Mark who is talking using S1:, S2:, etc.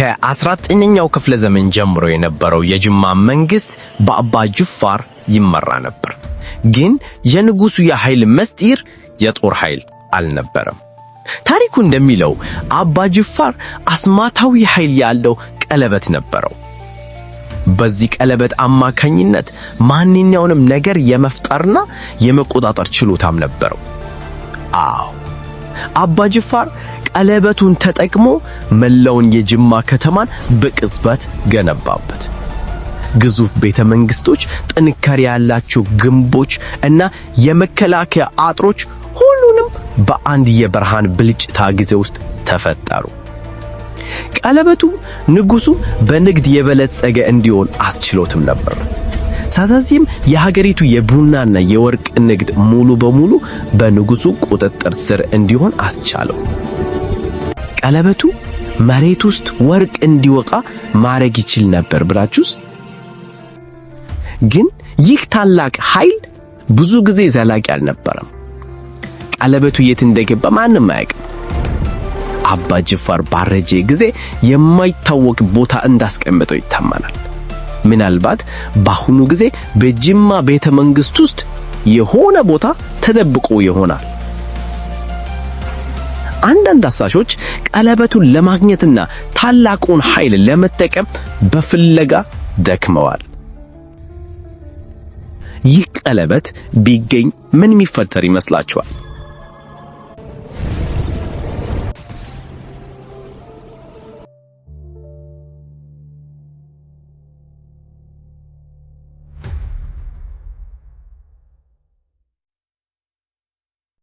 S1: ከ19ኛው ክፍለ ዘመን ጀምሮ የነበረው የጅማ መንግስት በአባ ጅፋር ይመራ ነበር። ግን የንጉሱ የኃይል መስጢር የጦር ኃይል አልነበረም። ታሪኩ እንደሚለው አባ ጅፋር አስማታዊ ኃይል ያለው ቀለበት ነበረው። በዚህ ቀለበት አማካኝነት ማንኛውንም ነገር የመፍጠርና የመቆጣጠር ችሎታም ነበረው። አዎ አባ ጅፋር ቀለበቱን ተጠቅሞ መላውን የጅማ ከተማን በቅጽበት ገነባበት። ግዙፍ ቤተመንግስቶች፣ ጥንካሬ ያላቸው ግንቦች እና የመከላከያ አጥሮች ሁሉንም በአንድ የብርሃን ብልጭታ ጊዜ ውስጥ ተፈጠሩ። ቀለበቱ ንጉሱ በንግድ የበለጸገ እንዲሆን አስችሎትም ነበር። ሳዛዚም የሀገሪቱ የቡናና የወርቅ ንግድ ሙሉ በሙሉ በንጉሱ ቁጥጥር ስር እንዲሆን አስቻለው። ቀለበቱ መሬት ውስጥ ወርቅ እንዲወጣ ማድረግ ይችል ነበር ብላችሁስ? ግን ይህ ታላቅ ኃይል ብዙ ጊዜ ዘላቂ አልነበረም። ቀለበቱ የት እንደገባ ማንም አያውቅም። አባ ጅፋር ባረጀ ጊዜ የማይታወቅ ቦታ እንዳስቀመጠው ይታመናል። ምናልባት በአሁኑ ጊዜ በጅማ ቤተመንግስት ውስጥ የሆነ ቦታ ተደብቆ ይሆናል። አንዳንድ አሳሾች ቀለበቱን ለማግኘትና ታላቁን ኃይል ለመጠቀም በፍለጋ ደክመዋል። ይህ ቀለበት ቢገኝ ምን የሚፈጠር ይመስላችኋል?